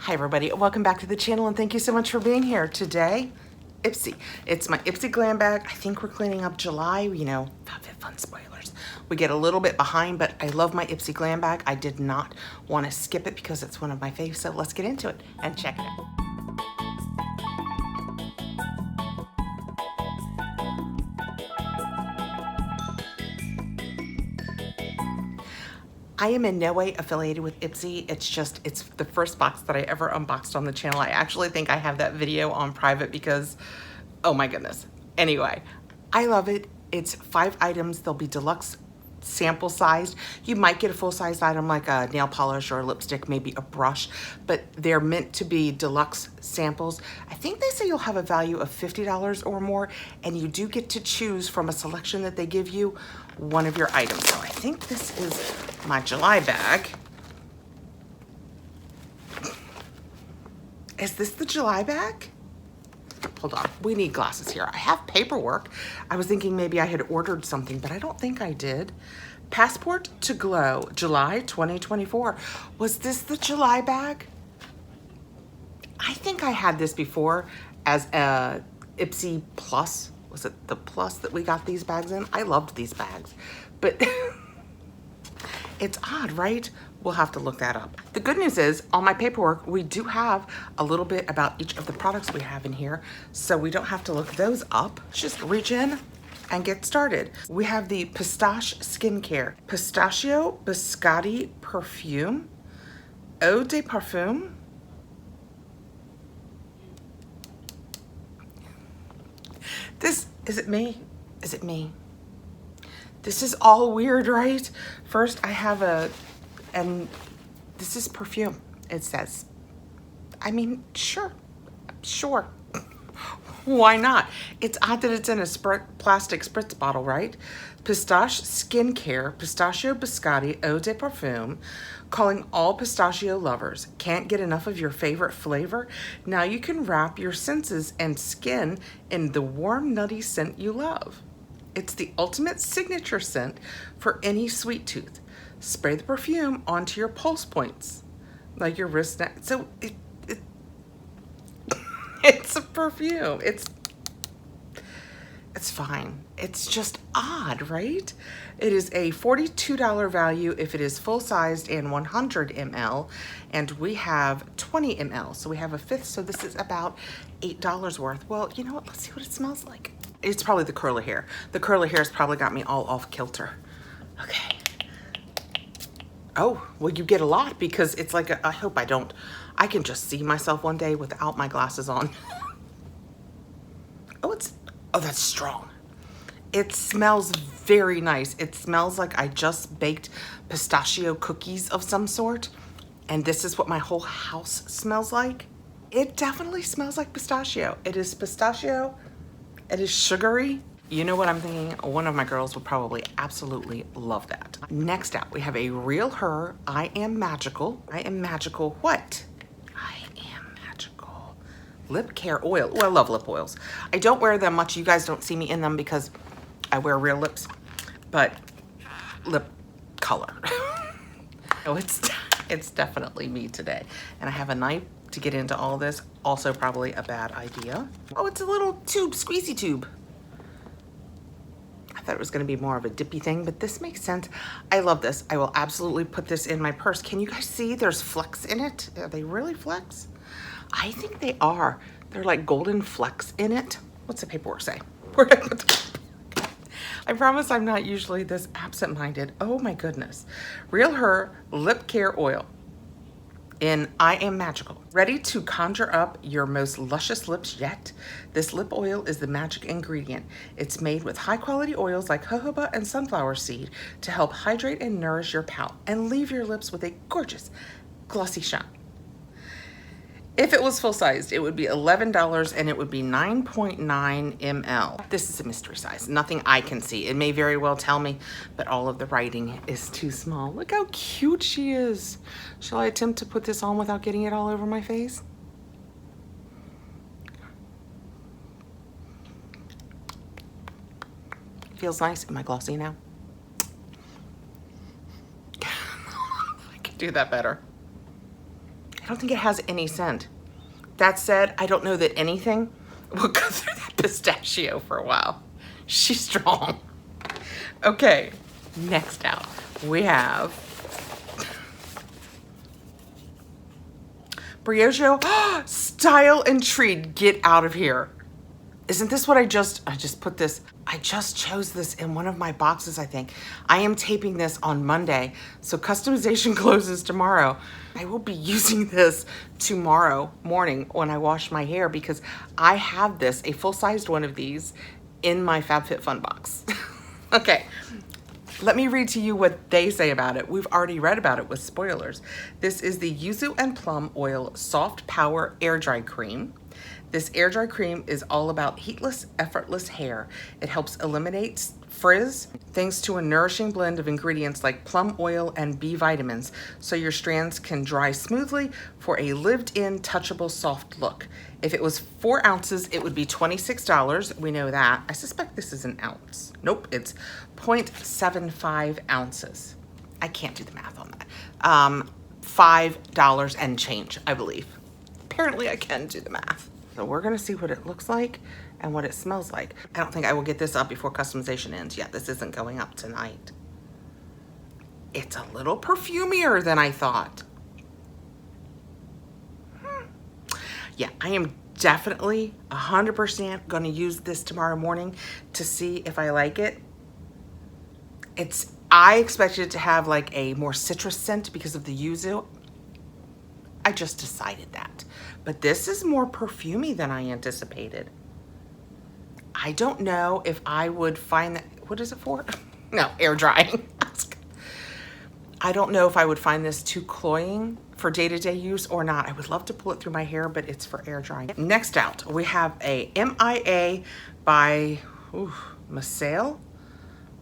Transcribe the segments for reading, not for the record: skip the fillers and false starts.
Hi everybody, welcome back to the channel and thank you so much for being here. Today, Ipsy. It's my Ipsy Glam bag. I think we're cleaning up July, you know, Fabfitfun spoilers. We get a little bit behind, but I love my Ipsy Glam bag. I did not want to skip it because it's one of my faves, so let's get into it and check it out. I am in no way affiliated with Ipsy. It's the first box that I ever unboxed on the channel. I actually think I have that video on private because, oh my goodness. Anyway, I love it. It's 5 items. They'll be deluxe sample sized. You might get a full-sized item like a nail polish or a lipstick, maybe a brush, but they're meant to be deluxe samples. I think they say you'll have a value of $50 or more, and you do get to choose from a selection that they give you one of your items. So I think this is my July bag. Is this the July bag? Hold on, we need glasses here. I have paperwork. I was thinking maybe I had ordered something, but I don't think I did. Passport to Glow, July 2024. Was this the July bag? I think I had this before as a Ipsy Plus. Was it the Plus that we got these bags in? I loved these bags, but it's odd, right? We'll have to look that up. The good news is on my paperwork, we do have a little bit about each of the products we have in here, so we don't have to look those up. Just reach in and get started. We have the Pistache Skincare, Pistachio Biscotti Perfume, Eau de Parfum, this, is it me? Is it me? This is all weird, right? First I have and this is perfume, it says. I mean, sure. Why not? It's odd that it's in a plastic spritz bottle, right? Pistache Skincare, Pistachio Biscotti Eau de Parfum, calling all pistachio lovers. Can't get enough of your favorite flavor? Now you can wrap your senses and skin in the warm, nutty scent you love. It's the ultimate signature scent for any sweet tooth. Spray the perfume onto your pulse points, like your wrist. So it's a perfume. It's fine. It's just odd, right? It is a $42 value if it is full-sized and 100 ml, and we have 20 ml, so we have a fifth, so this is about $8 worth. Well, you know what? Let's see what it smells like. It's probably the curly hair. The curly hair's probably got me all off kilter. Okay. Oh, well, you get a lot because it's like I hope I don't. I can just see myself one day without my glasses on. Oh, that's strong. It smells very nice. It smells like I just baked pistachio cookies of some sort. And this is what my whole house smells like. It definitely smells like pistachio. It is pistachio. It is sugary. You know what I'm thinking? One of my girls would probably absolutely love that. Next out, we have a Real Her I Am Magical. I Am Magical what? I Am Magical lip care oil. Oh, I love lip oils. I don't wear them much. You guys don't see me in them because I wear real lips, but lip color. Oh, it's definitely me today. And I have a knife to get into all this. Also probably a bad idea. Oh, it's a little tube, squeezy tube. I thought it was gonna be more of a dippy thing, but this makes sense. I love this. I will absolutely put this in my purse. Can you guys see there's flecks in it? Are they really flecks? I think they are. They're like golden flecks in it. What's the paperwork say? Where'd I put the paperwork? I promise I'm not usually this absent-minded. Oh my goodness. Real Her Lip Care Oil in I Am Magical. Ready to conjure up your most luscious lips yet? This lip oil is the magic ingredient. It's made with high quality oils like jojoba and sunflower seed to help hydrate and nourish your palate and leave your lips with a gorgeous glossy shine. If it was full-sized, it would be $11 and it would be 9.9 ml. This is a mystery size, nothing I can see. It may very well tell me, but all of the writing is too small. Look how cute she is. Shall I attempt to put this on without getting it all over my face? Feels nice. Am I glossy now? I can do that better. I don't think it has any scent. That said, I don't know that anything will go through that pistachio for a while. She's strong. Okay, next out, we have Briogeo Style and Treat. Get out of here. Isn't this what I just put this, I just chose this in one of my boxes, I think. I am taping this on Monday, so customization closes tomorrow. I will be using this tomorrow morning when I wash my hair because I have this, a full-sized one of these, in my Fabfitfun box. Okay, let me read to you what they say about it. We've already read about it with spoilers. This is the Yuzu and Plum Oil Soft Power Air Dry Cream. This air dry cream is all about heatless, effortless hair. It helps eliminate frizz thanks to a nourishing blend of ingredients like plum oil and B vitamins, so your strands can dry smoothly for a lived-in, touchable, soft look. If it was 4 ounces, it would be $26. We know that. I suspect this is an ounce. Nope, it's 0.75 ounces. I can't do the math on that. $5 and change, I believe. Apparently I can do the math. So we're gonna see what it looks like and what it smells like. I don't think I will get this up before customization ends yet. This isn't going up tonight. It's a little perfumier than I thought. Yeah, I am definitely 100% gonna use this tomorrow morning to see if I like it. I expected it to have like a more citrus scent because of the yuzu. I just decided that. But this is more perfumey than I anticipated. I don't know if I would find that, what is it for? No, air drying. I don't know if I would find this too cloying for day-to-day use or not. I would love to pull it through my hair, but it's for air drying. Next out, we have a MIA by Masail.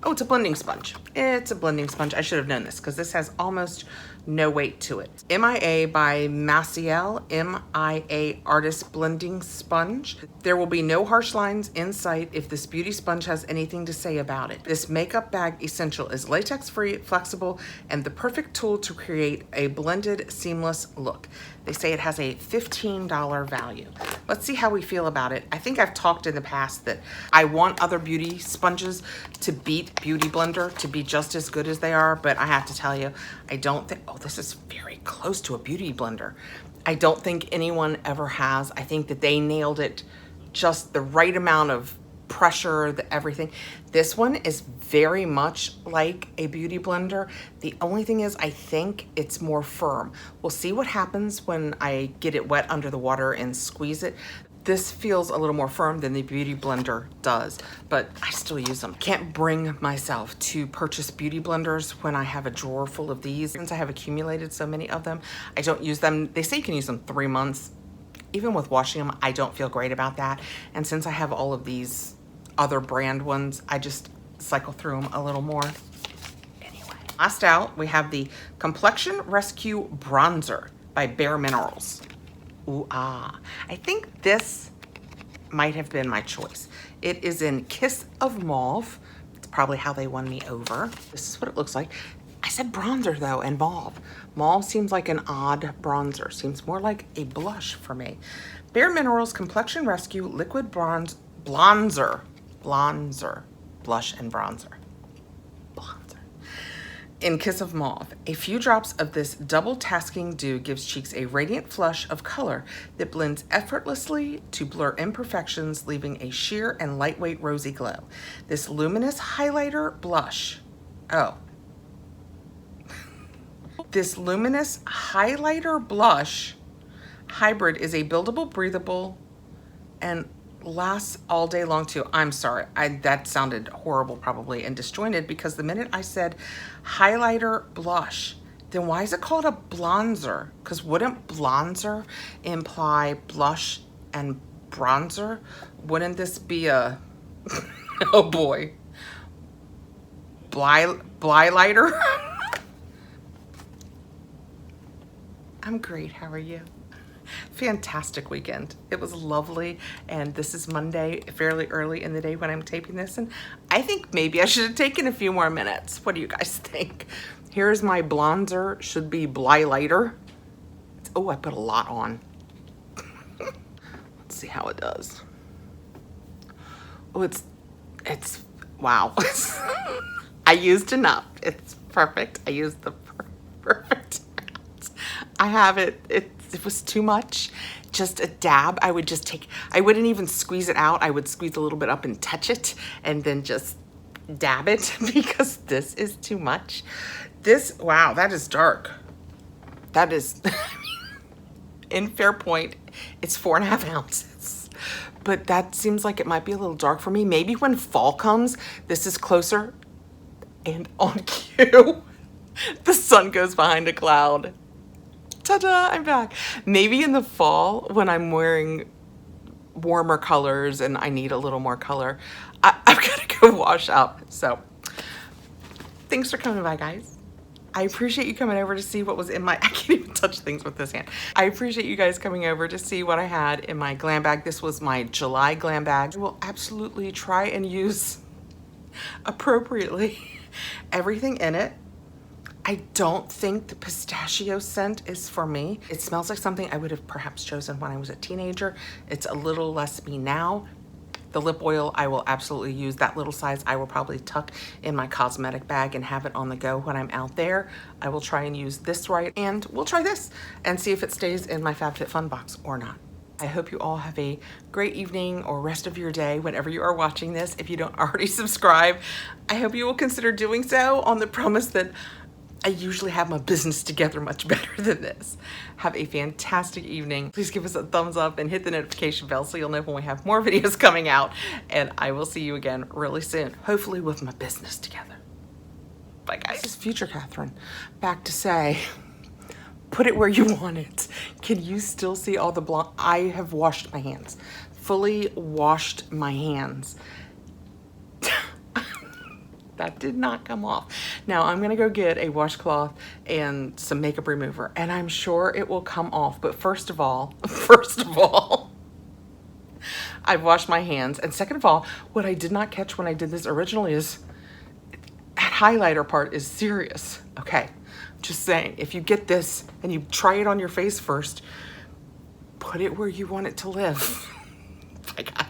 Oh, it's a blending sponge. It's a blending sponge. I should have known this because this has almost no weight to it. MIA by Masail, MIA Artist Blending Sponge. There will be no harsh lines in sight if this beauty sponge has anything to say about it. This makeup bag essential is latex-free, flexible, and the perfect tool to create a blended, seamless look. They say it has a $15 value. Let's see how we feel about it. I think I've talked in the past that I want other beauty sponges to beat Beauty Blender, to be just as good as they are, but I have to tell you, I don't think, oh, this is very close to a Beauty Blender. I don't think anyone ever has. I think that they nailed it, just the right amount of pressure, everything. This one is very much like a Beauty Blender. The only thing is I think it's more firm. We'll see what happens when I get it wet under the water and squeeze it. This feels a little more firm than the Beauty Blender does, but I still use them. Can't bring myself to purchase Beauty Blenders when I have a drawer full of these. Since I have accumulated so many of them, I don't use them. They say you can use them 3 months. Even with washing them, I don't feel great about that. And since I have all of these other brand ones, I just cycle through them a little more. Anyway, last out, we have the Complexion Rescue Bronzer by Bare Minerals. Ooh, ah. I think this might have been my choice. It is in Kiss of Mauve. It's probably how they won me over. This is what it looks like. I said bronzer though, and mauve. Mauve seems like an odd bronzer. Seems more like a blush for me. Bare Minerals Complexion Rescue Liquid Bronzer. Blush and bronzer. In Kiss of Mauve, a few drops of this double tasking dew gives cheeks a radiant flush of color that blends effortlessly to blur imperfections, leaving a sheer and lightweight rosy glow. This luminous highlighter blush, this luminous highlighter blush hybrid is a buildable, breathable, and lasts all day long too. I'm sorry, that sounded horrible probably and disjointed because the minute I said highlighter blush, then why is it called a blonzer? Because wouldn't blonzer imply blush and bronzer? Wouldn't this be a, oh boy, blylighter? I'm great, how are you? Fantastic weekend. It was lovely, and this is Monday, fairly early in the day when I'm taping this, and I think maybe I should have taken a few more minutes. What do you guys think? Here's my bronzer, should be Blylighter. It's oh, I put a lot on. Let's see how it does. Oh, it's, wow. I used enough. It's perfect. I used the perfect amount. I have it. It was too much. Just a dab. I would just take, I wouldn't even squeeze it out. I would squeeze a little bit up and touch it and then just dab it because this is too much. This, wow, that is dark. That is, in fair point, it's 4.5 ounces. But that seems like it might be a little dark for me. Maybe when fall comes, this is closer. And on cue, the sun goes behind a cloud. Ta-da, I'm back. Maybe in the fall when I'm wearing warmer colors and I need a little more color, I've got to go wash up. So thanks for coming by, guys. I appreciate you coming over to see what was in my, I can't even touch things with this hand. I appreciate you guys coming over to see what I had in my glam bag. This was my July glam bag. I will absolutely try and use appropriately everything in it. I don't think the pistachio scent is for me. It smells like something I would have perhaps chosen when I was a teenager. It's a little less me now. The lip oil, I will absolutely use. That little size I will probably tuck in my cosmetic bag and have it on the go when I'm out there. I will try and use this right, and we'll try this and see if it stays in my Fabfitfun box or not. I hope you all have a great evening or rest of your day whenever you are watching this. If you don't already subscribe, I hope you will consider doing so on the promise that I usually have my business together much better than this. Have a fantastic evening. Please give us a thumbs up and hit the notification bell so you'll know when we have more videos coming out. And I will see you again really soon, hopefully with my business together. Bye, guys. This is Future Catherine, back to say, put it where you want it. Can you still see all the blonde? I have washed my hands, fully washed my hands. That did not come off. Now I'm gonna go get a washcloth and some makeup remover, and I'm sure it will come off. But first of all, I've washed my hands. And second of all, what I did not catch when I did this originally is that highlighter part is serious. Okay, just saying, if you get this and you try it on your face first, put it where you want it to live. Bye, guys.